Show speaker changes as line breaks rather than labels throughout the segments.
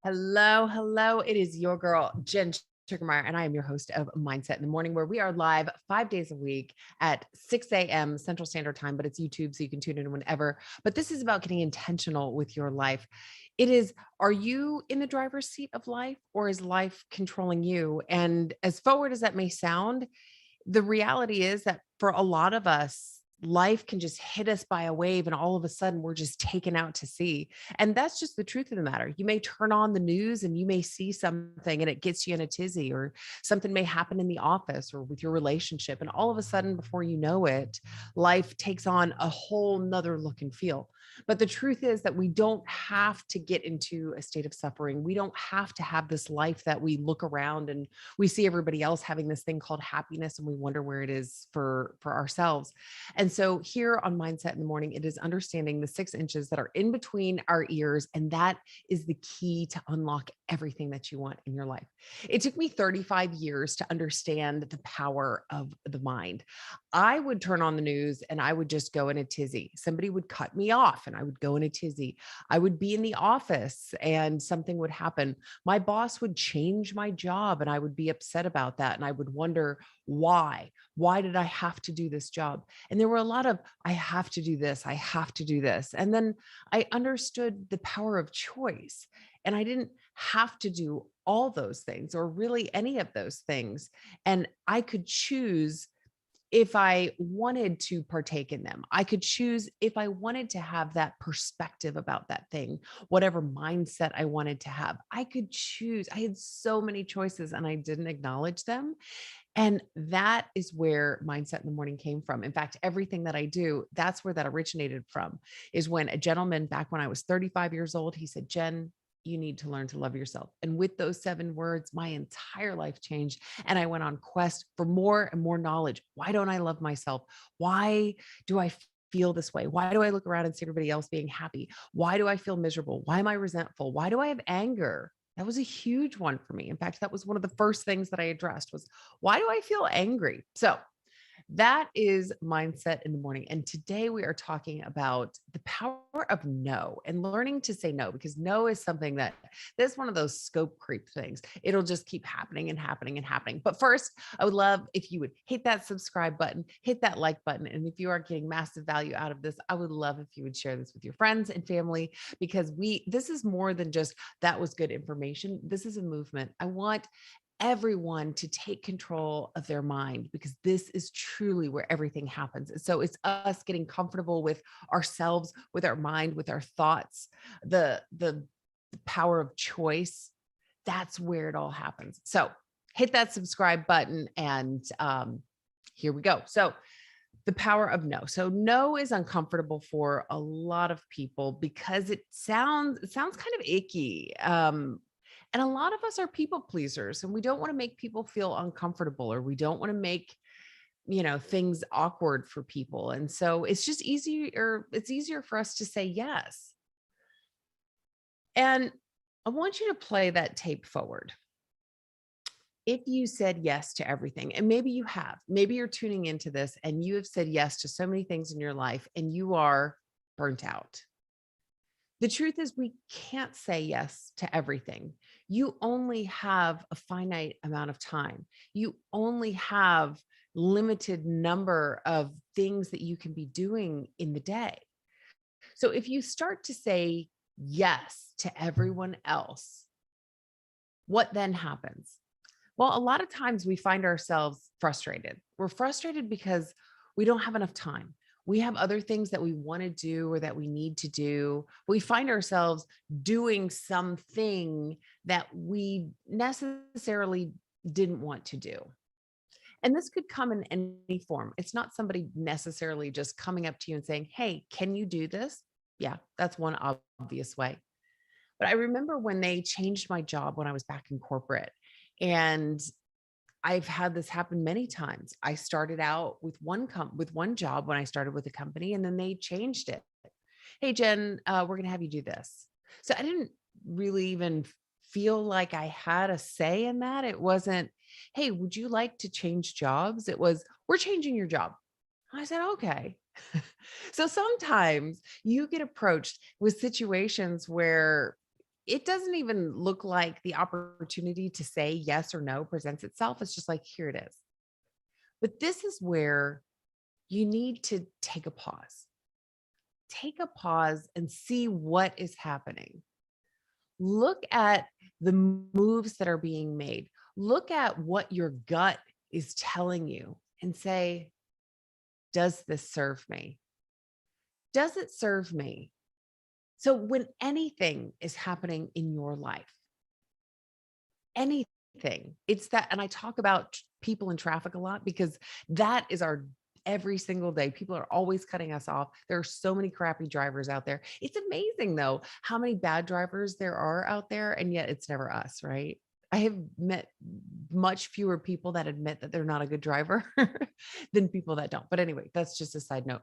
Hello, hello. It is your girl, Jen Sugarmeyer, and I am your host of Mindset in the Morning, where we are live 5 days a week at 6 a.m. Central Standard Time, but it's YouTube, so you can tune in whenever. But this is about getting intentional with your life. It is, are you in the driver's seat of life, or is life controlling you? And as forward as that may sound, the reality is that for a lot of us, life can just hit us by a wave and all of a sudden we're just taken out to sea. And that's just the truth of the matter. You may turn on the news and you may see something and it gets you in a tizzy, or something may happen in the office or with your relationship. And all of a sudden, before you know it, life takes on a whole nother look and feel. But the truth is that we don't have to get into a state of suffering. We don't have to have this life that we look around and we see everybody else having this thing called happiness and we wonder where it is for ourselves. And so here on Mindset in the Morning, it is understanding the 6 inches that are in between our ears, and that is the key to unlock everything that you want in your life. It took me 35 years to understand the power of the mind. I would turn on the news and I would just go in a tizzy. Somebody would cut me off and I would go in a tizzy. I would be in the office and something would happen. My boss would change my job and I would be upset about that. And I would wonder why. Why did I have to do this job? And there were a lot of, I have to do this, I have to do this. And then I understood the power of choice. And I didn't have to do all those things or really any of those things. And I could choose if I wanted to partake in them. I could choose if I wanted to have that perspective about that thing, whatever mindset I wanted to have. I could choose. I had so many choices and I didn't acknowledge them. And that is where Mindset in the Morning came from. In fact, everything that I do, that's where that originated from, is when a gentleman back when I was 35 years old, he said, Jen, you need to learn to love yourself. And with those 7 words, my entire life changed. And I went on quest for more and more knowledge. Why don't I love myself? Why do I feel this way? Why do I look around and see everybody else being happy? Why do I feel miserable? Why am I resentful? Why do I have anger? That was a huge one for me. In fact, that was one of the first things that I addressed was, why do I feel angry? So that is Mindset in the Morning. And today we are talking about the power of no and learning to say no, because no is something that's one of those scope creep things. It'll just keep happening and happening and happening. But first, I would love if you would hit that subscribe button, hit that like button. And if you are getting massive value out of this, I would love if you would share this with your friends and family, because this is more than just that was good information. This is a movement. I want everyone to take control of their mind, because this is truly where everything happens. And so it's us getting comfortable with ourselves, with our mind, with our thoughts, the power of choice. That's where it all happens. So hit that subscribe button and here we go. So the power of no. So no is uncomfortable for a lot of people because it sounds kind of icky. And a lot of us are people pleasers and we don't want to make people feel uncomfortable, or we don't want to make, things awkward for people. And so it's easier for us to say yes. And I want you to play that tape forward. If you said yes to everything, and maybe you have, maybe you're tuning into this and you have said yes to so many things in your life and you are burnt out. The truth is, we can't say yes to everything. You only have a finite amount of time. You only have limited number of things that you can be doing in the day. So if you start to say yes to everyone else, what then happens? Well, a lot of times we find ourselves frustrated. We're frustrated because we don't have enough time. We have other things that we want to do or that we need to do. We find ourselves doing something that we necessarily didn't want to do. And this could come in any form. It's not somebody necessarily just coming up to you and saying, hey, can you do this? Yeah, that's one obvious way. But I remember when they changed my job when I was back in corporate. And I've had this happen many times. I started out with one job when I started with a company, and then they changed it. Hey, Jen, we're going to have you do this. So I didn't really even feel like I had a say in that. It wasn't, hey, would you like to change jobs? It was, we're changing your job. I said, okay. So sometimes you get approached with situations where it doesn't even look like the opportunity to say yes or no presents itself. It's just like, here it is. But this is where you need to take a pause. Take a pause and see what is happening. Look at the moves that are being made. Look at what your gut is telling you and say, does this serve me? Does it serve me? So, when anything is happening in your life, anything, it's that. And I talk about people in traffic a lot because that is our every single day. People are always cutting us off. There are so many crappy drivers out there. It's amazing, though, how many bad drivers there are out there. And yet it's never us, right? I have met much fewer people that admit that they're not a good driver than people that don't. But anyway, that's just a side note.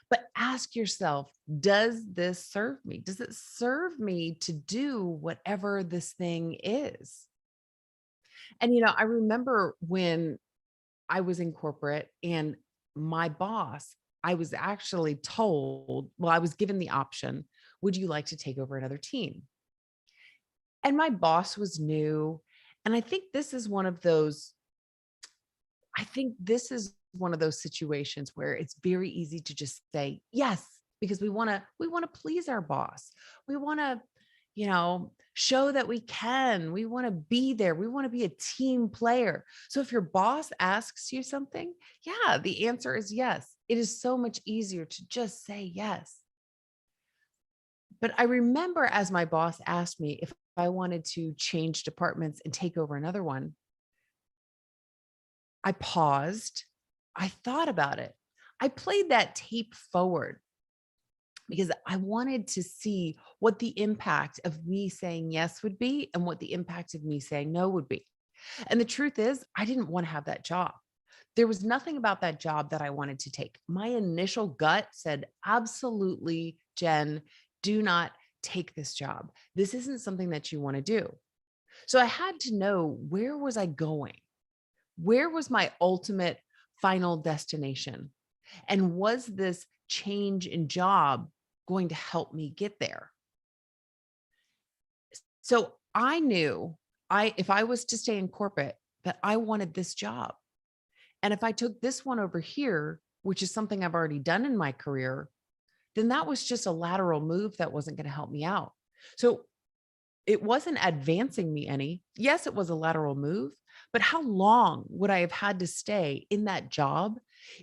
But ask yourself, does this serve me? Does it serve me to do whatever this thing is? And, I remember when I was in corporate and my boss, I was actually told, well, I was given the option, would you like to take over another team? And my boss was new. And I think this is one of those situations where it's very easy to just say yes because we want to please our boss. We want to, show that we can. We want to be there. We want to be a team player. So if your boss asks you something, yeah, the answer is yes. It is so much easier to just say yes. But I remember as my boss asked me if I wanted to change departments and take over another one, I paused. I thought about it. I played that tape forward because I wanted to see what the impact of me saying yes would be and what the impact of me saying no would be. And the truth is, I didn't want to have that job. There was nothing about that job that I wanted to take. My initial gut said, absolutely, Jen, do not take this job. This isn't something that you want to do. So I had to know, where was I going? Where was my ultimate final destination? And was this change in job going to help me get there? So I knew if I was to stay in corporate, that I wanted this job. And if I took this one over here, which is something I've already done in my career, then that was just a lateral move that wasn't going to help me out. So it wasn't advancing me any. Yes, it was a lateral move, but how long would I have had to stay in that job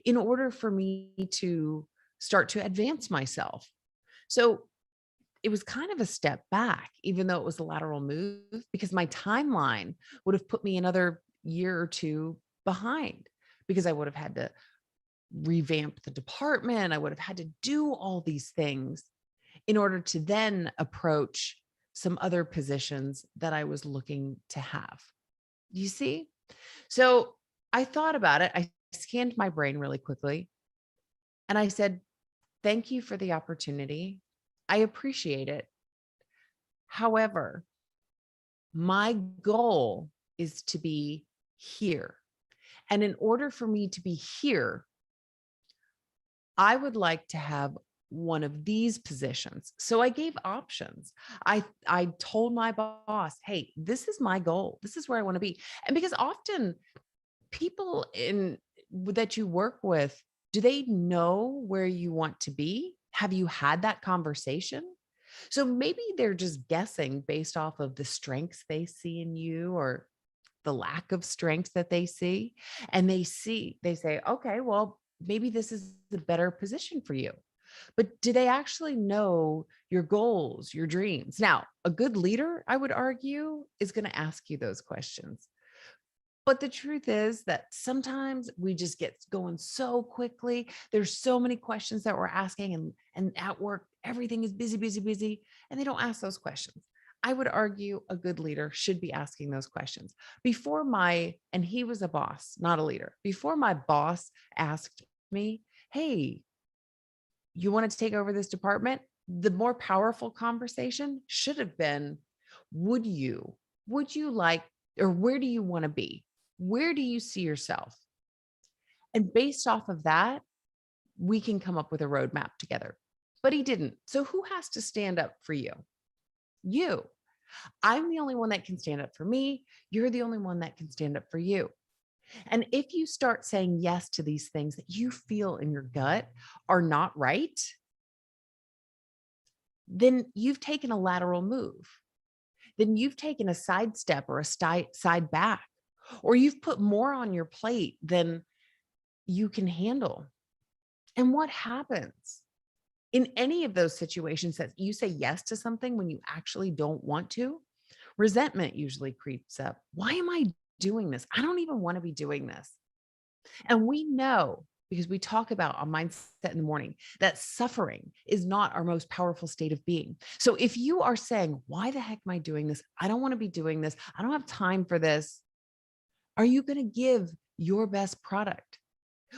in order for me to start to advance myself? So it was kind of a step back, even though it was a lateral move, because my timeline would have put me another year or two behind because I would have had to revamp the department. I would have had to do all these things in order to then approach some other positions that I was looking to have. You see? So I thought about it. I scanned my brain really quickly and I said, thank you for the opportunity. I appreciate it. However, my goal is to be here. And in order for me to be here, I would like to have one of these positions. So I gave options. I told my boss, "Hey, this is my goal. This is where I want to be." And because often people in that you work with, do they know where you want to be? Have you had that conversation? So maybe they're just guessing based off of the strengths they see in you or the lack of strengths that they see. And they say, okay, well, maybe this is the better position for you. But do they actually know your goals, your dreams? Now, a good leader, I would argue, is going to ask you those questions. But the truth is that sometimes we just get going so quickly. There's so many questions that we're asking, and at work, everything is busy, busy, busy, and they don't ask those questions. I would argue a good leader should be asking those questions. And he was a boss, not a leader. Before my boss asked me, hey, you want to take over this department? The more powerful conversation should have been, would you, like, or where do you want to be? Where do you see yourself? And based off of that, we can come up with a roadmap together. But he didn't. So who has to stand up for you? You. I'm the only one that can stand up for me. You're the only one that can stand up for you. And if you start saying yes to these things that you feel in your gut are not right, then you've taken a lateral move. Then you've taken a sidestep or a side back, or you've put more on your plate than you can handle. And what happens in any of those situations that you say yes to something when you actually don't want to? Resentment usually creeps up. Why am I doing this? I don't even want to be doing this. And we know, because we talk about on Mindset in the Morning, that suffering is not our most powerful state of being. So if you are saying, why the heck am I doing this? I don't want to be doing this. I don't have time for this. Are you going to give your best product?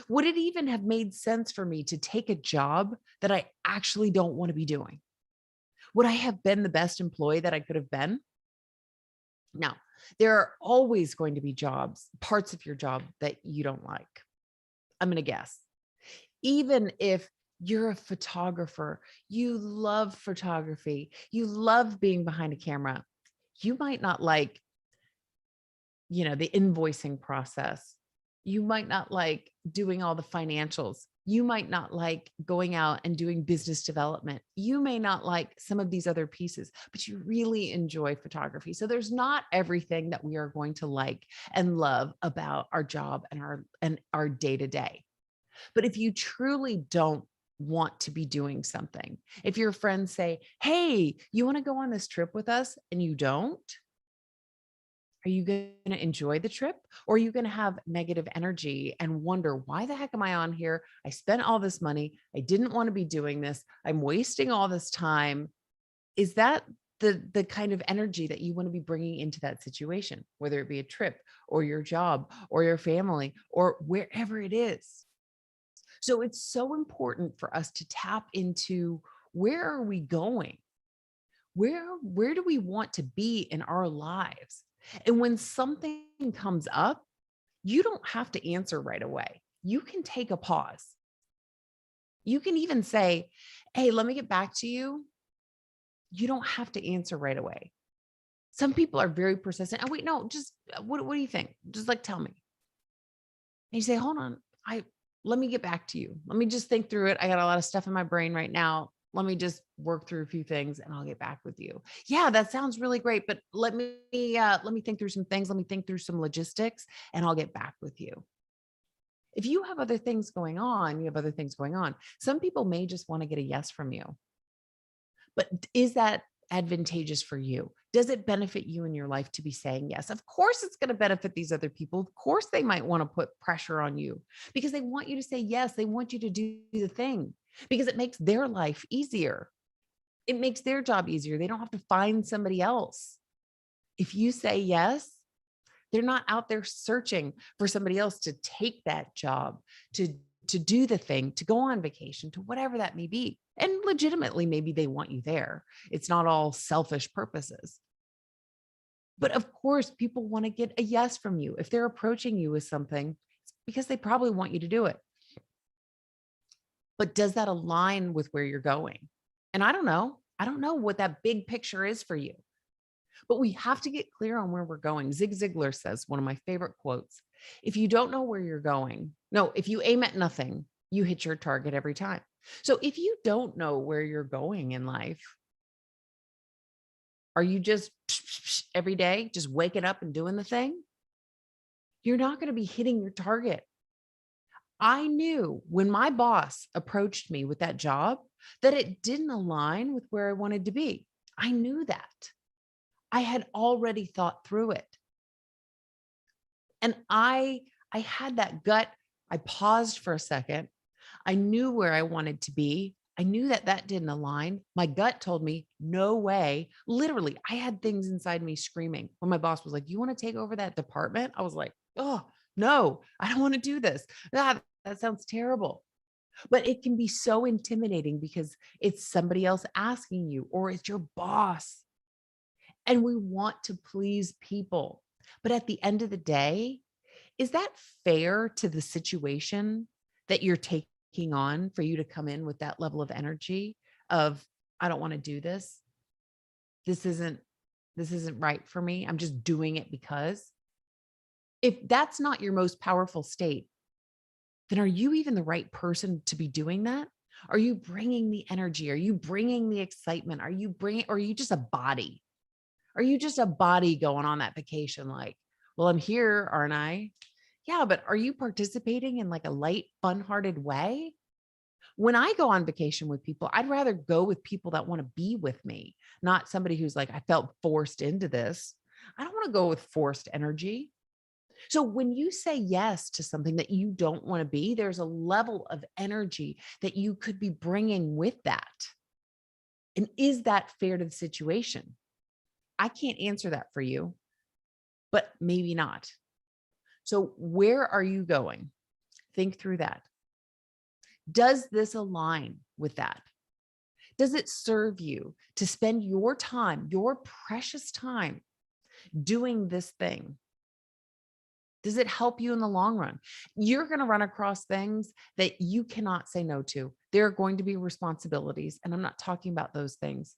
Would it even have made sense for me to take a job that I actually don't want to be doing? Would I have been the best employee that I could have been? Now, there are always going to be jobs, parts of your job that you don't like. I'm going to guess. Even if you're a photographer, you love photography, you love being behind a camera, you might not like, the invoicing process. You might not like doing all the financials. You might not like going out and doing business development. You may not like some of these other pieces, but you really enjoy photography. So there's not everything that we are going to like and love about our job and our day to day. But if you truly don't want to be doing something, if your friends say, "Hey, you want to go on this trip with us?" and you don't, are you going to enjoy the trip, or are you going to have negative energy and wonder, why the heck am I on here? I spent all this money. I didn't want to be doing this. I'm wasting all this time. Is that the kind of energy that you want to be bringing into that situation, whether it be a trip or your job or your family or wherever it is? So it's so important for us to tap into, where are we going? Where do we want to be in our lives? And when something comes up, you don't have to answer right away. You can take a pause. You can even say, "Hey, let me get back to you." You don't have to answer right away. Some people are very persistent. Oh, wait, no, just what do you think? Just like tell me. And you say, "Hold on, let me get back to you. Let me just think through it. I got a lot of stuff in my brain right now. Let me just work through a few things and I'll get back with you." Yeah, that sounds really great, but let me think through some things. Let me think through some logistics and I'll get back with you. If you have other things going on, you have other things going on. Some people may just want to get a yes from you. But is that advantageous for you? Does it benefit you in your life to be saying yes? Of course, it's going to benefit these other people. Of course, they might want to put pressure on you because they want you to say yes. They want you to do the thing because it makes their life easier. It makes their job easier. They don't have to find somebody else. If you say yes, they're not out there searching for somebody else to take that job, to to do the thing, to go on vacation, to whatever that may be. And legitimately, maybe they want you there. It's not all selfish purposes. But of course, people want to get a yes from you. If they're approaching you with something, it's because they probably want you to do it. But does that align with where you're going? And I don't know. I don't know what that big picture is for you. But we have to get clear on where we're going. Zig Ziglar says, one of my favorite quotes: if you don't know where you're going, no, if you aim at nothing, you hit your target every time. So if you don't know where you're going in life, are you just every day, just waking up and doing the thing? You're not going to be hitting your target. I knew when my boss approached me with that job that it didn't align with where I wanted to be. I knew that. I had already thought through it. And I had that gut. I paused for a second. I knew where I wanted to be. I knew that that didn't align. My gut told me, no way. Literally, I had things inside me screaming. When my boss was like, "You want to take over that department?" I was like, "Oh, no, I don't want to do this. That sounds terrible." But it can be so intimidating because it's somebody else asking you, or it's your boss. And we want to please people. But at the end of the day, is that fair to the situation that you're taking on, for you to come in with that level of energy of, "I don't want to do this"? this isn't right for me. I'm just doing it because. If that's not your most powerful state, then are you even the right person to be doing that? Are you bringing the energy? Are you bringing the excitement? Or are you just a body? Are you just a body going on that vacation? Like, well, I'm here, aren't I? Yeah, but are you participating in like a light, fun hearted way? When I go on vacation with people, I'd rather go with people that want to be with me, not somebody who's like, I felt forced into this. I don't want to go with forced energy. So when you say yes to something that you don't want to be, there's a level of energy that you could be bringing with that. And is that fair to the situation? I can't answer that for you, but maybe not. So where are you going? Think through that. Does this align with that? Does it serve you to spend your time, your precious time, doing this thing? Does it help you in the long run? You're going to run across things that you cannot say no to. There are going to be responsibilities, and I'm not talking about those things.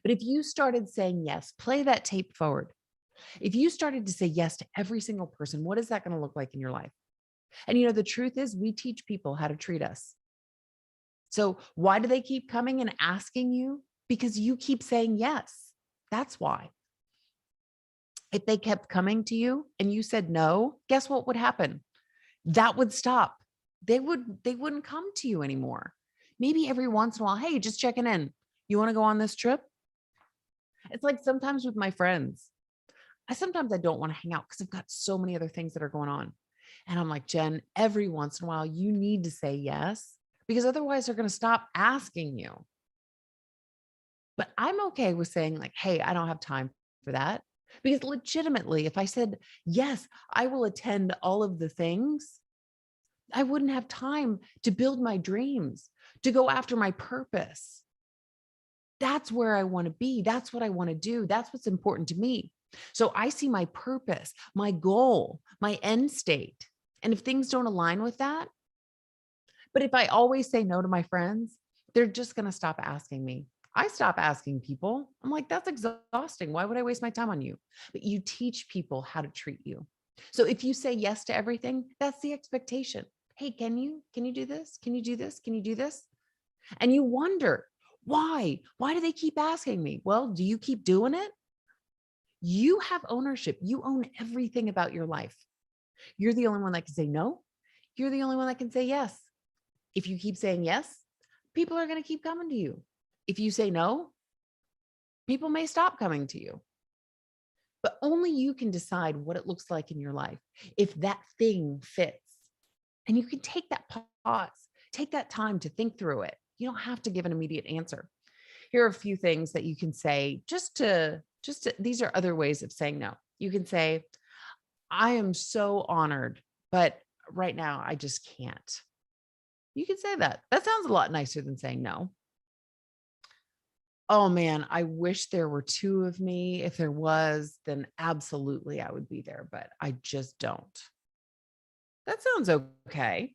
But if you started saying yes, play that tape forward. If you started to say yes to every single person, what is that going to look like in your life? And the truth is, we teach people how to treat us. So why do they keep coming and asking you? Because you keep saying yes. That's why. If they kept coming to you and you said no, guess what would happen? That would stop. They wouldn't come to you anymore. Maybe every once in a while, hey, just checking in. You want to go on this trip? It's like sometimes with my friends, I don't want to hang out because I've got so many other things that are going on. And I'm like, Jen, every once in a while, you need to say yes, because otherwise they're going to stop asking you. But I'm okay with saying like, hey, I don't have time for that. Because legitimately, if I said, yes, I will attend all of the things, I wouldn't have time to build my dreams, to go after my purpose. That's where I want to be. That's what I want to do. That's what's important to me. So I see my purpose, my goal, my end state. And if things don't align with that, but if I always say no to my friends, they're just going to stop asking me. I stop asking people. I'm like, that's exhausting. Why would I waste my time on you? But you teach people how to treat you. So if you say yes to everything, that's the expectation. Hey, can you do this? Can you do this? Can you do this? And you wonder, why? Why do they keep asking me? Well, do you keep doing it? You have ownership. You own everything about your life. You're the only one that can say no. You're the only one that can say yes. If you keep saying yes, people are going to keep coming to you. If you say no, people may stop coming to you. But only you can decide what it looks like in your life, if that thing fits. And you can take that pause, take that time to think through it. You don't have to give an immediate answer. Here are a few things that you can say these are other ways of saying no. You can say, I am so honored, but right now I just can't. You can say that. That sounds a lot nicer than saying no. Oh man, I wish there were two of me. If there was, then absolutely I would be there, but I just don't. That sounds okay.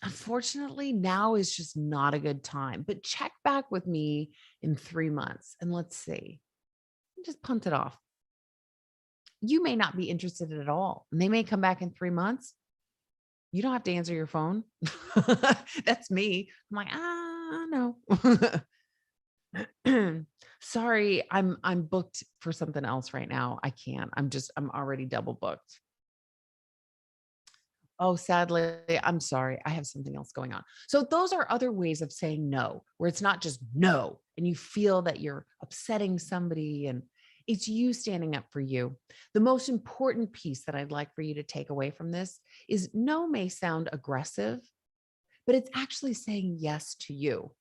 Unfortunately, now is just not a good time, but check back with me in 3 months and let's see. Just punt it off. You may not be interested at all, and they may come back in 3 months. You don't have to answer your phone. That's me. I'm like, no. Sorry, I'm booked for something else right now. I can't. I'm already double booked. Oh, sadly, I'm sorry. I have something else going on. So those are other ways of saying no, where it's not just no, and you feel that you're upsetting somebody and it's you standing up for you. The most important piece that I'd like for you to take away from this is no may sound aggressive, but it's actually saying yes to you.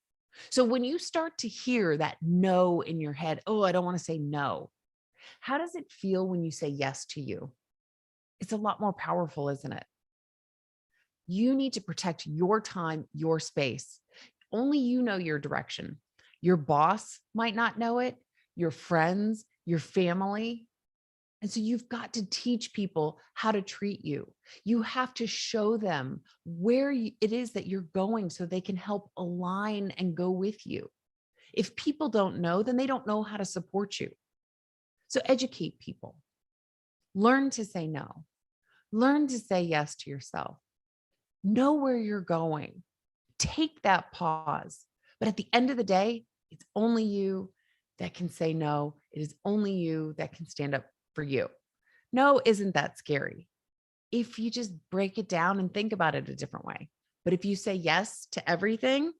So when you start to hear that no in your head, oh, I don't want to say no. How does it feel when you say yes to you? It's a lot more powerful, isn't it? You need to protect your time, your space. Only you know your direction. Your boss might not know it, your friends, your family. And so you've got to teach people how to treat you. You have to show them where it is that you're going so they can help align and go with you. If people don't know, then they don't know how to support you. So educate people. Learn to say no. Learn to say yes to yourself. Know where you're going. Take that pause. But at the end of the day, it's only you that can say no. It is only you that can stand up for you. No isn't that scary if you just break it down and think about it a different way. But if you say yes to everything,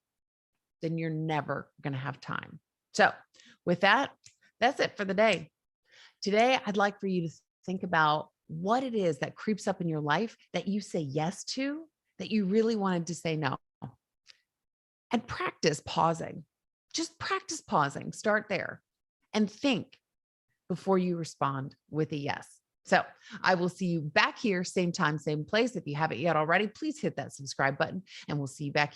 then you're never going to have time. So, with that, that's it for the day. Today, I'd like for you to think about what it is that creeps up in your life that you say yes to, that you really wanted to say no. And practice pausing. Just practice pausing. Start there and think before you respond with a yes. So I will see you back here, same time, same place. If you haven't yet already, please hit that subscribe button and we'll see you back